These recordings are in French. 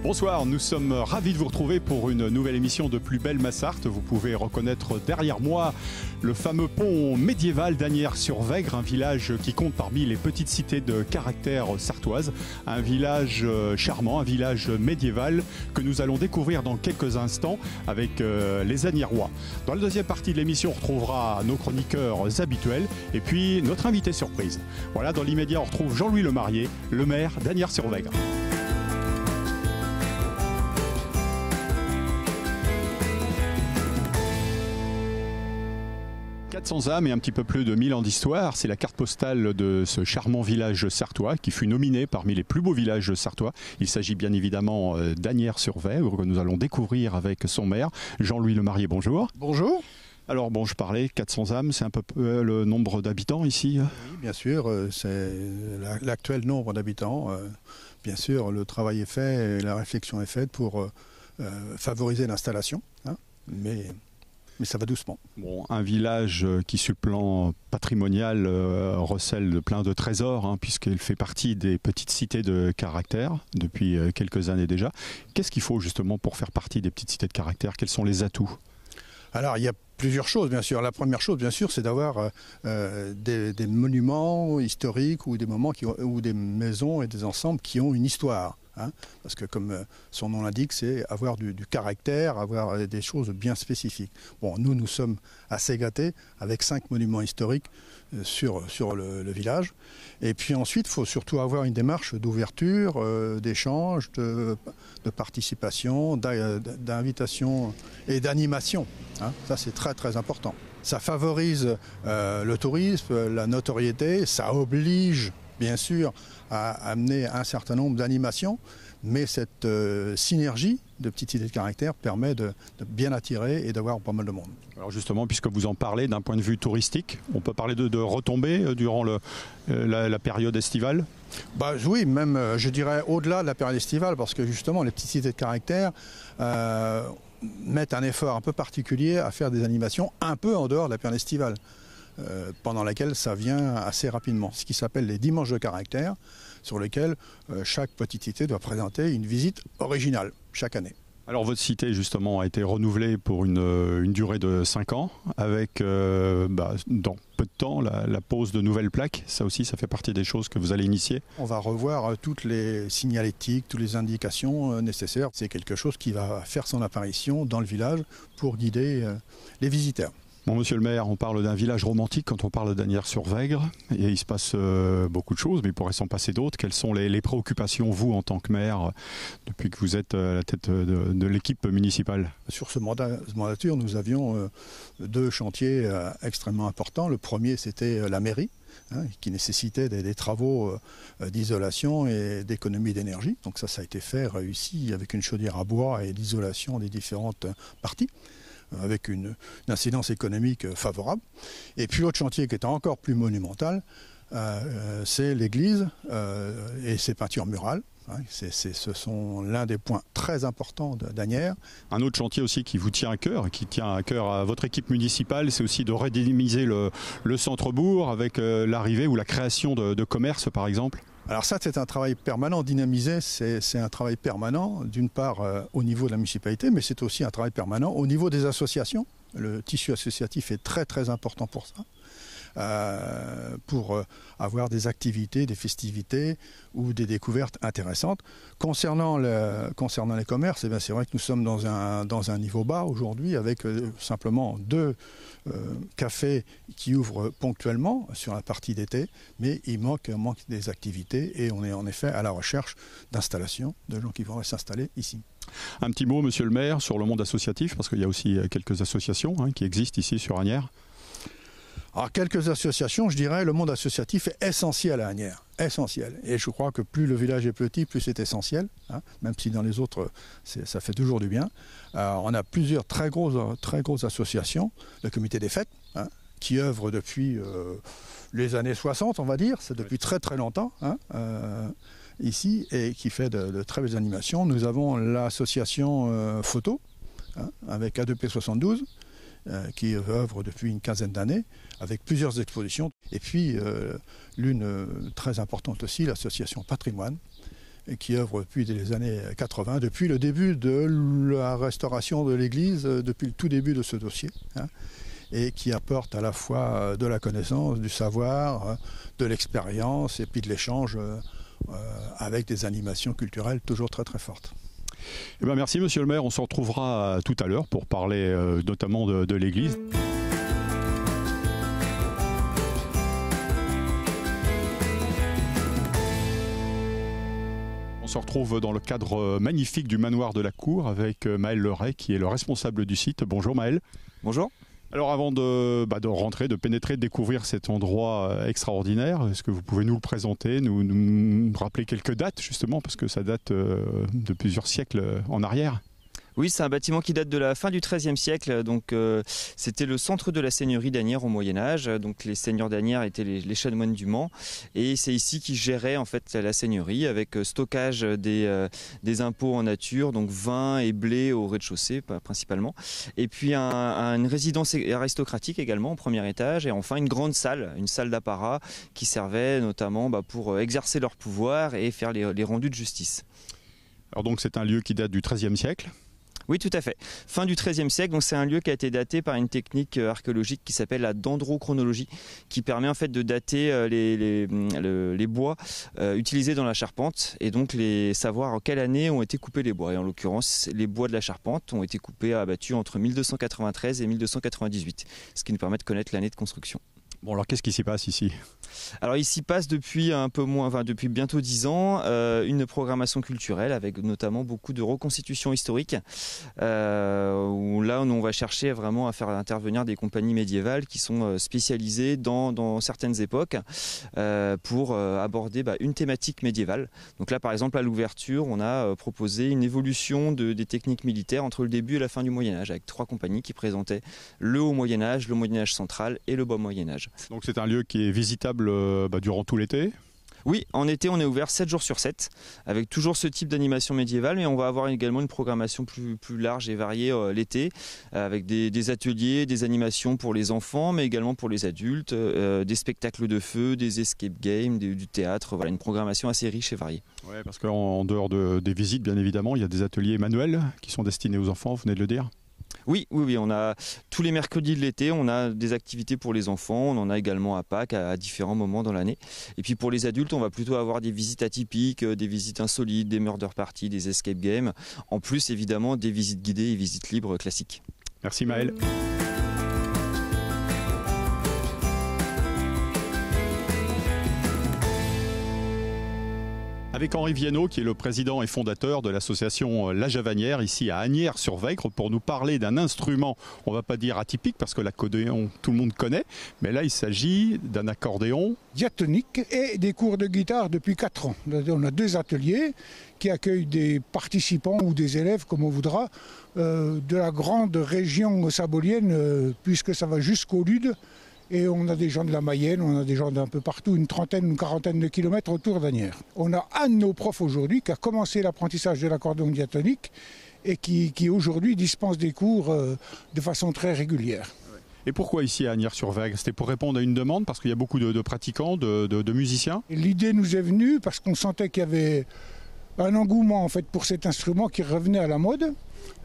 Bonsoir, nous sommes ravis de vous retrouver pour une nouvelle émission de Plus belle Massarthe. Vous pouvez reconnaître derrière moi le fameux pont médiéval d'Asnières-sur-Vègre, un village qui compte parmi les petites cités de caractère sartoise. Un village charmant, un village médiéval que nous allons découvrir dans quelques instants avec les Asniérois. Dans la deuxième partie de l'émission, on retrouvera nos chroniqueurs habituels et puis notre invité surprise. Voilà, dans l'immédiat, on retrouve Jean-Louis Lemarié, le maire d'Asnières-sur-Vègre. 400 âmes et un petit peu plus de 1000 ans d'histoire, c'est la carte postale de ce charmant village sartois qui fut nominé parmi les plus beaux villages sartois. Il s'agit bien évidemment d'Asnières-sur-Vègre que nous allons découvrir avec son maire, Jean-Louis Lemarié. Bonjour. Bonjour. Alors bon, je parlais, 400 âmes, c'est un peu le nombre d'habitants ici? Oui, bien sûr, c'est l'actuel nombre d'habitants. Bien sûr, le travail est fait et la réflexion est faite pour favoriser l'installation, hein, mais ça va doucement. Bon, un village qui, sur le plan patrimonial, recèle de plein de trésors, hein, puisqu'il fait partie des petites cités de caractère depuis quelques années déjà. Qu'est-ce qu'il faut justement pour faire partie des petites cités de caractère? Quels sont les atouts? Alors, il y a plusieurs choses, bien sûr. La première chose, bien sûr, c'est d'avoir des monuments historiques ou ou des maisons et des ensembles qui ont une histoire. Hein, parce que comme son nom l'indique, c'est avoir du caractère, avoir des choses bien spécifiques. Bon, nous sommes assez gâtés avec 5 monuments historiques sur le village. Et puis ensuite, il faut surtout avoir une démarche d'ouverture, d'échange, de participation, d'invitation et d'animation. Hein, ça, c'est très très important. Ça favorise le tourisme, la notoriété, ça oblige bien sûr à amener un certain nombre d'animations, mais cette synergie de petites cités de caractère permet de bien attirer et d'avoir pas mal de monde. Alors justement, puisque vous en parlez d'un point de vue touristique, on peut parler de retombées durant la période estivale? Oui, même je dirais au-delà de la période estivale, parce que justement les petites cités de caractère mettent un effort un peu particulier à faire des animations un peu en dehors de la période estivale. Pendant laquelle ça vient assez rapidement. Ce qui s'appelle les dimanches de caractère, sur lesquels chaque petite cité doit présenter une visite originale chaque année. Alors votre cité justement a été renouvelée pour une durée de 5 ans, avec dans peu de temps la pose de nouvelles plaques. Ça aussi, ça fait partie des choses que vous allez initier. On va revoir toutes les signalétiques, toutes les indications nécessaires. C'est quelque chose qui va faire son apparition dans le village pour guider les visiteurs. Bon, monsieur le maire, on parle d'un village romantique quand on parle d'Asnières-sur-Vègre. Et il se passe beaucoup de choses, mais il pourrait s'en passer d'autres. Quelles sont les préoccupations, vous, en tant que maire, depuis que vous êtes à la tête de l'équipe municipale? Sur ce mandature, nous avions 2 chantiers extrêmement importants. Le premier, c'était la mairie, hein, qui nécessitait des travaux d'isolation et d'économie d'énergie. Donc ça a été fait, réussi, avec une chaudière à bois et l'isolation des différentes parties, avec une incidence économique favorable. Et puis l'autre chantier qui est encore plus monumental, c'est l'église et ses peintures murales. Hein, ce sont l'un des points très importants d'Asnières. Un autre chantier aussi qui vous tient à cœur, qui tient à cœur à votre équipe municipale, c'est aussi de redynamiser le centre-bourg avec l'arrivée ou la création de commerces par exemple. Alors ça, c'est un travail permanent. Dynamiser, c'est un travail permanent, d'une part au niveau de la municipalité, mais c'est aussi un travail permanent au niveau des associations. Le tissu associatif est très très important pour ça. Pour avoir des activités, des festivités ou des découvertes intéressantes. Concernant les commerces, eh bien, c'est vrai que nous sommes dans un niveau bas aujourd'hui avec simplement 2 cafés qui ouvrent ponctuellement sur la partie d'été, mais il manque des activités et on est en effet à la recherche d'installations, de gens qui vont s'installer ici. Un petit mot, monsieur le maire, sur le monde associatif, parce qu'il y a aussi quelques associations qui existent ici sur Asnières. Alors, quelques associations, je dirais, le monde associatif est essentiel à Asnières, essentiel. Et je crois que plus le village est petit, plus c'est essentiel, hein, même si dans les autres, ça fait toujours du bien. On a plusieurs très grosses associations, le comité des fêtes, hein, qui œuvre depuis les années 60, on va dire, c'est depuis très très longtemps, hein, ici, et qui fait de très belles animations. Nous avons l'association photo, hein, avec A2P72, qui œuvre depuis une quinzaine d'années, avec plusieurs expositions. Et puis, l'une très importante aussi, l'association Patrimoine, et qui œuvre depuis les années 80, depuis le début de la restauration de l'église, depuis le tout début de ce dossier, hein, et qui apporte à la fois de la connaissance, du savoir, de l'expérience et puis de l'échange avec des animations culturelles toujours très très fortes. Eh bien, merci Monsieur le maire, on se retrouvera tout à l'heure pour parler notamment de l'église. On se retrouve dans le cadre magnifique du manoir de la Cour avec Maël Leray qui est le responsable du site. Bonjour Maël. Bonjour. Alors avant de rentrer, de pénétrer, de découvrir cet endroit extraordinaire, est-ce que vous pouvez nous le présenter, nous rappeler quelques dates justement, parce que ça date de plusieurs siècles en arrière? Oui, c'est un bâtiment qui date de la fin du XIIIe siècle. Donc, c'était le centre de la seigneurie d'Asnières au Moyen-Âge. Donc, les seigneurs d'Asnières étaient les chanoines du Mans. Et c'est ici qu'ils géraient en fait la seigneurie avec stockage des impôts en nature, donc vin et blé au rez-de-chaussée principalement. Et puis une résidence aristocratique également au premier étage. Et enfin une grande salle, une salle d'apparat qui servait notamment pour exercer leur pouvoir et faire les rendus de justice. Alors donc c'est un lieu qui date du XIIIe siècle? Oui, tout à fait. Fin du XIIIe siècle, donc c'est un lieu qui a été daté par une technique archéologique qui s'appelle la dendrochronologie, qui permet en fait de dater les bois utilisés dans la charpente et donc savoir en quelle année ont été coupés les bois. Et en l'occurrence, les bois de la charpente ont été coupés et abattus entre 1293 et 1298, ce qui nous permet de connaître l'année de construction. Bon, alors qu'est-ce qui s'y passe ici? Alors il s'y passe depuis depuis bientôt 10 ans une programmation culturelle avec notamment beaucoup de reconstitutions historiques où là on va chercher vraiment à faire intervenir des compagnies médiévales qui sont spécialisées dans certaines époques pour aborder une thématique médiévale. Donc là par exemple à l'ouverture on a proposé une évolution des techniques militaires entre le début et la fin du Moyen-Âge avec 3 compagnies qui présentaient le Haut Moyen-Âge, le Moyen-Âge central et le Bas Moyen-Âge. Donc c'est un lieu qui est visitable durant tout l'été? Oui, en été on est ouvert 7 jours sur 7 avec toujours ce type d'animation médiévale, mais on va avoir également une programmation plus large et variée l'été avec des ateliers, des animations pour les enfants mais également pour les adultes, des spectacles de feu, des escape games, du théâtre, voilà, une programmation assez riche et variée. Oui, parce qu'en dehors des visites bien évidemment il y a des ateliers manuels qui sont destinés aux enfants, vous venez de le dire? Oui, on a tous les mercredis de l'été, on a des activités pour les enfants, on en a également à Pâques à différents moments dans l'année. Et puis pour les adultes, on va plutôt avoir des visites atypiques, des visites insolites, des murder parties, des escape games, en plus évidemment des visites guidées et visites libres classiques. Merci Maël. Avec Henri Viennot, qui est le président et fondateur de l'association La Javanière, ici à Asnières-sur-Vègre, pour nous parler d'un instrument, on ne va pas dire atypique, parce que l'accordéon, tout le monde connaît, mais là, il s'agit d'un accordéon diatonique et des cours de guitare depuis 4 ans. On a 2 ateliers qui accueillent des participants ou des élèves, comme on voudra, de la grande région sabolienne, puisque ça va jusqu'au Lude. Et on a des gens de la Mayenne, on a des gens d'un peu partout, une trentaine, une quarantaine de kilomètres autour d'Asnières. On a un de nos profs aujourd'hui qui a commencé l'apprentissage de l'accordéon diatonique et qui aujourd'hui dispense des cours de façon très régulière. Et pourquoi ici à Asnières-sur-Vègre? C'était pour répondre à une demande, parce qu'il y a beaucoup de pratiquants, de musiciens? L'idée nous est venue parce qu'on sentait qu'il y avait un engouement en fait, pour cet instrument qui revenait à la mode.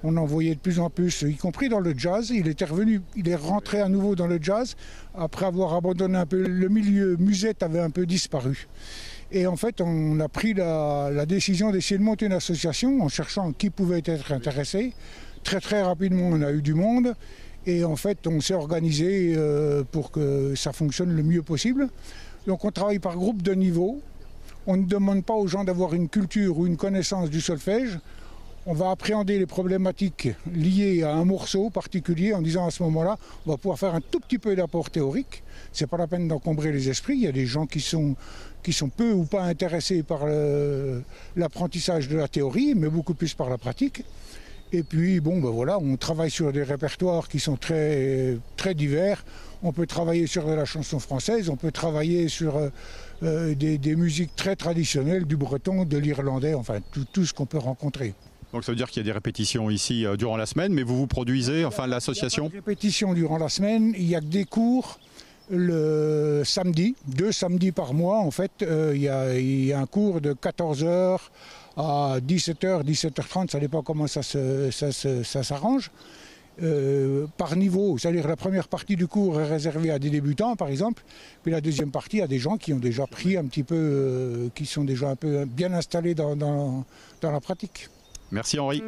On en voyait de plus en plus, y compris dans le jazz. Il est rentré à nouveau dans le jazz après avoir abandonné un peu. Le milieu musette avait un peu disparu. Et en fait, on a pris la décision d'essayer de monter une association en cherchant qui pouvait être intéressé. Très très rapidement, on a eu du monde. Et en fait, on s'est organisé pour que ça fonctionne le mieux possible. Donc on travaille par groupe de niveau. On ne demande pas aux gens d'avoir une culture ou une connaissance du solfège. On va appréhender les problématiques liées à un morceau particulier en disant à ce moment-là, on va pouvoir faire un tout petit peu d'apport théorique. Ce n'est pas la peine d'encombrer les esprits. Il y a des gens qui sont peu ou pas intéressés par l'apprentissage de la théorie, mais beaucoup plus par la pratique. Et puis, voilà, on travaille sur des répertoires qui sont très, très divers. On peut travailler sur de la chanson française, on peut travailler sur des musiques très traditionnelles, du breton, de l'irlandais, enfin tout ce qu'on peut rencontrer. Donc ça veut dire qu'il y a des répétitions ici durant la semaine, mais vous produisez, enfin l'association? Il y a des répétitions durant la semaine, il y a que des cours le samedi, 2 samedis par mois, en fait, il y a un cours de 14h à 17h, 17h30, ça dépend comment ça s'arrange. Par niveau, c'est-à-dire la première partie du cours est réservée à des débutants par exemple, puis la deuxième partie à des gens qui ont déjà pris un petit peu, qui sont déjà un peu bien installés dans la pratique. Merci Henri.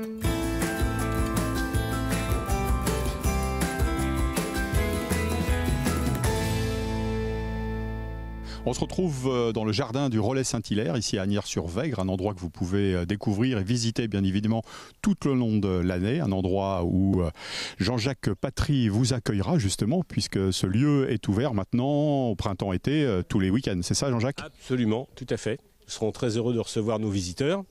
On se retrouve dans le jardin du Relais Saint-Hilaire, ici à Asnières-sur-Vègre, un endroit que vous pouvez découvrir et visiter bien évidemment tout le long de l'année, un endroit où Jean-Jacques Patry vous accueillera justement, puisque ce lieu est ouvert maintenant au printemps-été tous les week-ends. C'est ça Jean-Jacques ? Absolument, tout à fait. Nous serons très heureux de recevoir nos visiteurs.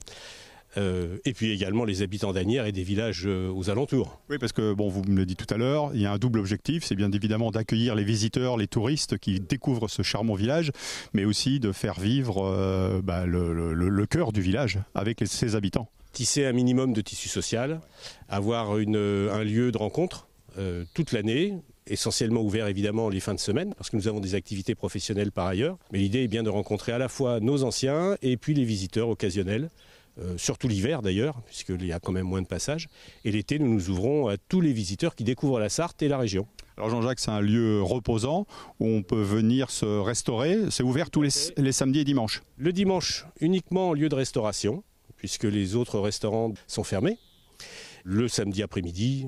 Et puis également les habitants d'Asnières et des villages aux alentours. Oui, parce que, bon, vous me l'avez dit tout à l'heure, il y a un double objectif, c'est bien évidemment d'accueillir les visiteurs, les touristes qui découvrent ce charmant village, mais aussi de faire vivre le cœur du village avec ses habitants. Tisser un minimum de tissu social, avoir un lieu de rencontre toute l'année, essentiellement ouvert évidemment les fins de semaine, parce que nous avons des activités professionnelles par ailleurs. Mais l'idée est bien de rencontrer à la fois nos anciens et puis les visiteurs occasionnels. Surtout l'hiver d'ailleurs, puisqu'il y a quand même moins de passages. Et l'été, nous nous ouvrons à tous les visiteurs qui découvrent la Sarthe et la région. Alors Jean-Jacques, c'est un lieu reposant où on peut venir se restaurer. C'est ouvert tous les samedis et dimanches. Le dimanche, uniquement en lieu de restauration, puisque les autres restaurants sont fermés. Le samedi après-midi,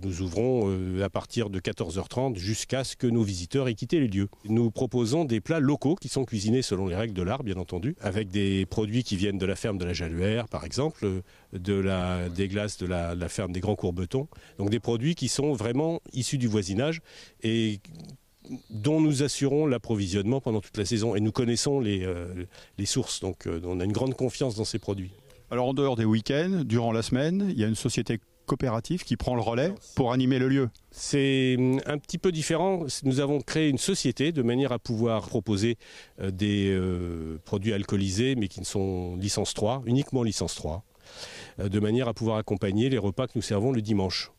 nous ouvrons à partir de 14h30 jusqu'à ce que nos visiteurs aient quitté les lieux. Nous proposons des plats locaux qui sont cuisinés selon les règles de l'art, bien entendu, avec des produits qui viennent de la ferme de la Jaluère, par exemple, des glaces de la ferme des Grands Courbetons. Donc des produits qui sont vraiment issus du voisinage et dont nous assurons l'approvisionnement pendant toute la saison. Et nous connaissons les sources, donc on a une grande confiance dans ces produits. Alors en dehors des week-ends, durant la semaine, il y a une société coopérative qui prend le relais pour animer le lieu. C'est un petit peu différent. Nous avons créé une société de manière à pouvoir proposer des produits alcoolisés, mais qui ne sont licence 3, uniquement licence 3, de manière à pouvoir accompagner les repas que nous servons le dimanche.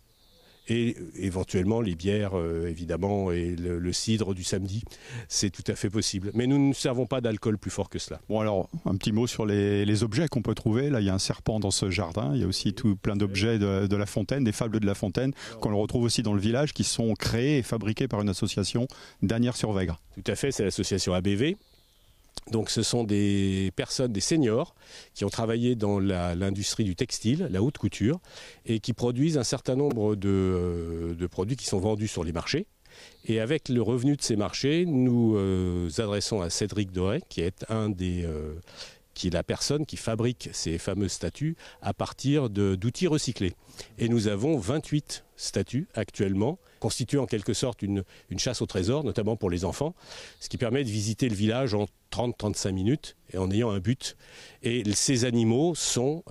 Et éventuellement les bières, évidemment, et le cidre du samedi, c'est tout à fait possible. Mais nous ne servons pas d'alcool plus fort que cela. Bon alors, un petit mot sur les objets qu'on peut trouver. Là, il y a un serpent dans ce jardin. Il y a aussi plein d'objets de La Fontaine, des fables de La Fontaine, qu'on retrouve aussi dans le village, qui sont créés et fabriqués par une association d'Asnières-sur-Vègre. Tout à fait, c'est l'association ABV. Donc ce sont des personnes, des seniors, qui ont travaillé dans l'industrie du textile, la haute couture, et qui produisent un certain nombre de produits qui sont vendus sur les marchés. Et avec le revenu de ces marchés, nous adressons à Cédric Doré, qui est qui est la personne qui fabrique ces fameuses statues à partir d'outils recyclés. Et nous avons 28 statues actuellement, constituant en quelque sorte une chasse au trésor, notamment pour les enfants, ce qui permet de visiter le village en 30-35 minutes et en ayant un but. Et ces animaux sont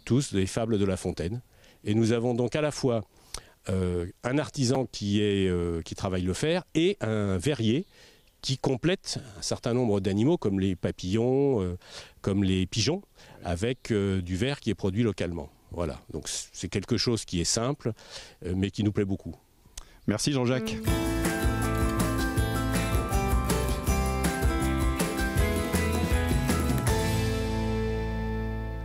tous des fables de La Fontaine. Et nous avons donc à la fois un artisan qui travaille le fer et un verrier qui complète un certain nombre d'animaux comme les papillons, comme les pigeons, avec du verre qui est produit localement. Voilà, donc c'est quelque chose qui est simple, mais qui nous plaît beaucoup. Merci Jean-Jacques.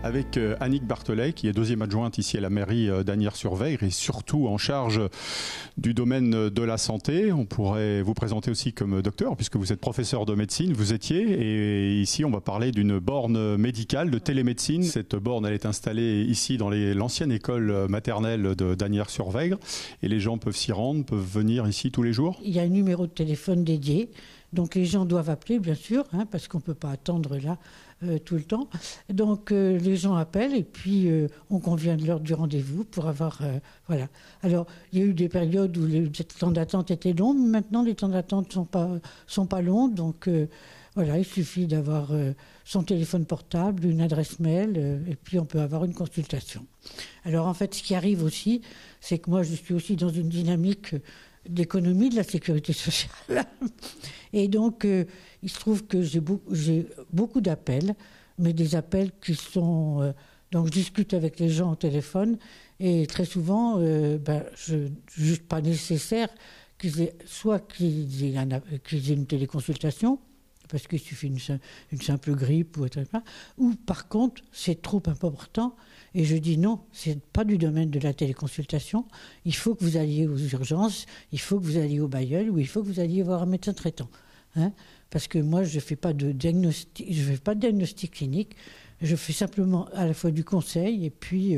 Avec Annick Barthelet, qui est deuxième adjointe ici à la mairie d'Asnières-sur-Vègre et surtout en charge du domaine de la santé. On pourrait vous présenter aussi comme docteur, puisque vous êtes professeur de médecine, vous étiez, et ici on va parler d'une borne médicale de télémédecine. Cette borne, elle est installée ici dans l'ancienne école maternelle d'Asnières-sur-Vègre, et les gens peuvent s'y rendre, peuvent venir ici tous les jours. Il y a un numéro de téléphone dédié, donc les gens doivent appeler bien sûr, parce qu'on ne peut pas attendre là tout le temps. Donc les gens appellent et puis on convient de l'heure du rendez-vous pour avoir... voilà. Alors il y a eu des périodes où les temps d'attente étaient longs, mais maintenant les temps d'attente sont pas longs, donc voilà, il suffit d'avoir son téléphone portable, une adresse mail, et puis on peut avoir une consultation. Alors en fait, ce qui arrive aussi, c'est que moi je suis aussi dans une dynamique d'économie de la sécurité sociale. Et donc, il se trouve que j'ai beaucoup d'appels, mais des appels qui sont... donc, je discute avec les gens au téléphone, et très souvent, juste pas nécessaire soit qu'ils aient une téléconsultation, parce qu'il suffit une simple grippe ou etc. Ou par contre, c'est trop important. Et je dis non, c'est pas du domaine de la téléconsultation. Il faut que vous alliez aux urgences, il faut que vous alliez au Bailleul, ou il faut que vous alliez voir un médecin traitant. Hein, parce que moi, je fais pas de diagnostic clinique. Je fais simplement à la fois du conseil et puis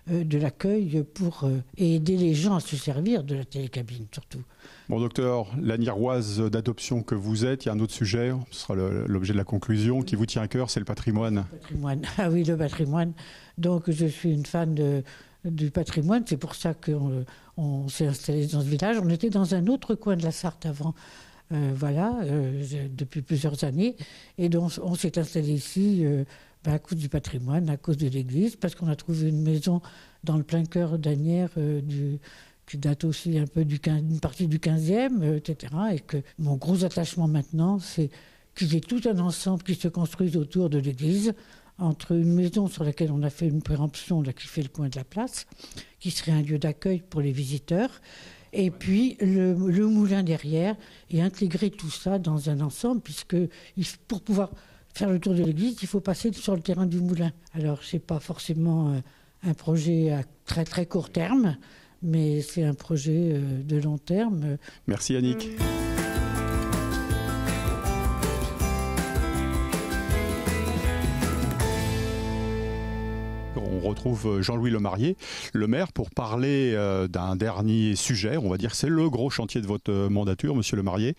de l'accueil pour aider les gens à se servir de la télécabine surtout. Bon docteur, l'Agniéroise d'adoption que vous êtes, il y a un autre sujet, ce sera l'objet de la conclusion, qui vous tient à cœur, c'est le patrimoine. Le patrimoine. Ah oui, le patrimoine. Donc je suis une fan du patrimoine, c'est pour ça qu'on s'est installé dans ce village. On était dans un autre coin de la Sarthe avant, depuis plusieurs années. Et donc on s'est installé ici à cause du patrimoine, à cause de l'église, parce qu'on a trouvé une maison dans le plein cœur d'Asnières qui date aussi un peu d'une partie du 15e, etc. Et que mon gros attachement maintenant, c'est qu'il y ait tout un ensemble qui se construise autour de l'église, entre une maison sur laquelle on a fait une préemption, là, qui fait le coin de la place, qui serait un lieu d'accueil pour les visiteurs, et puis le moulin derrière, et intégrer tout ça dans un ensemble, puisque pour pouvoir faire le tour de l'église, il faut passer sur le terrain du moulin. Alors, ce n'est pas forcément un projet à très très court terme, mais c'est un projet de long terme. Merci Yannick. On retrouve Jean-Louis Lemarié, le maire, pour parler d'un dernier sujet. On va dire que c'est le gros chantier de votre mandature, monsieur Lemarié.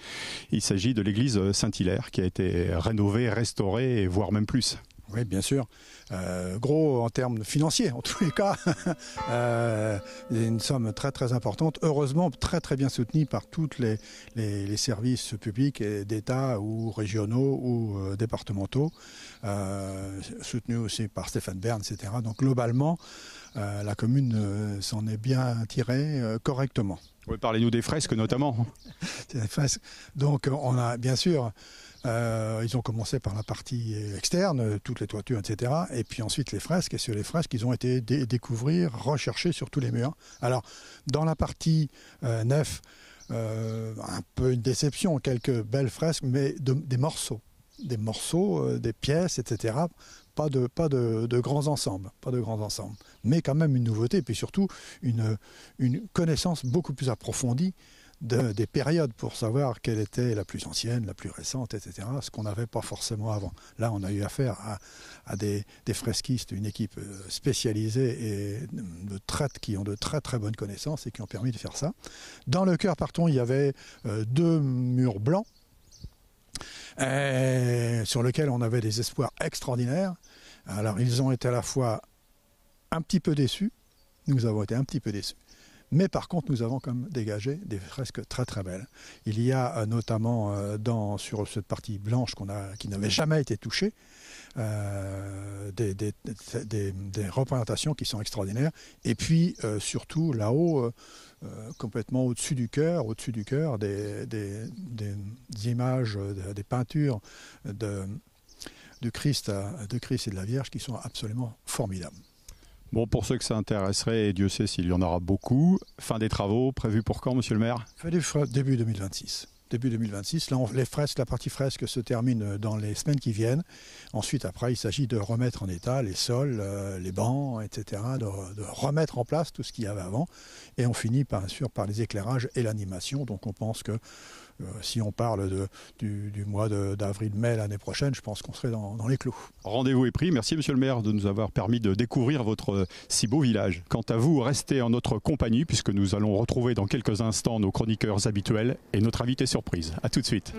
Il s'agit de l'église Saint-Hilaire qui a été rénovée, restaurée, voire même plus. Oui, bien sûr. Gros en termes financiers, en tous les cas. Une somme très très importante. Heureusement, très très bien soutenue par tous les services publics d'État ou régionaux ou départementaux. Soutenu aussi par Stéphane Bern, etc. Donc globalement, la commune s'en est bien tirée correctement. Oui, parlez-nous des fresques notamment. Des fresques. Donc on a bien sûr... ils ont commencé par la partie externe, toutes les toitures, etc. Et puis ensuite les fresques. Et sur les fresques, ils ont été découvrir, rechercher sur tous les murs. Alors, dans la partie nef, un peu une déception, quelques belles fresques, mais des morceaux. Des pièces, etc. Pas de grands ensembles, mais quand même une nouveauté, et puis surtout une connaissance beaucoup plus approfondie des périodes pour savoir quelle était la plus ancienne, la plus récente, etc. Ce qu'on n'avait pas forcément avant. Là, on a eu affaire à des fresquistes, une équipe spécialisée et qui ont de très très bonnes connaissances et qui ont permis de faire ça. Dans le chœur, partons, il y avait 2 murs blancs sur lesquels on avait des espoirs extraordinaires. Alors, ils ont été à la fois un petit peu déçus, nous avons été un petit peu déçus. Mais par contre, nous avons quand même dégagé des fresques très très belles. Il y a notamment sur cette partie blanche qui n'avait jamais été touchée, des représentations qui sont extraordinaires. Et puis surtout là-haut, complètement au-dessus du chœur, des images, des peintures de Christ et de la Vierge qui sont absolument formidables. Bon, pour ceux que ça intéresserait, et Dieu sait s'il y en aura beaucoup, fin des travaux prévus pour quand, monsieur le maire ? Début 2026. Début 2026. Là, la partie fresque se termine dans les semaines qui viennent. Ensuite, après, il s'agit de remettre en état les sols, les bancs, etc., de remettre en place tout ce qu'il y avait avant. Et on finit, bien sûr, par les éclairages et l'animation. Donc, on pense que si on parle du mois d'avril-mai l'année prochaine, je pense qu'on serait dans les clous. Rendez-vous est pris. Merci, monsieur le maire, de nous avoir permis de découvrir votre si beau village. Quant à vous, restez en notre compagnie, puisque nous allons retrouver dans quelques instants nos chroniqueurs habituels et notre invité surprise. À tout de suite.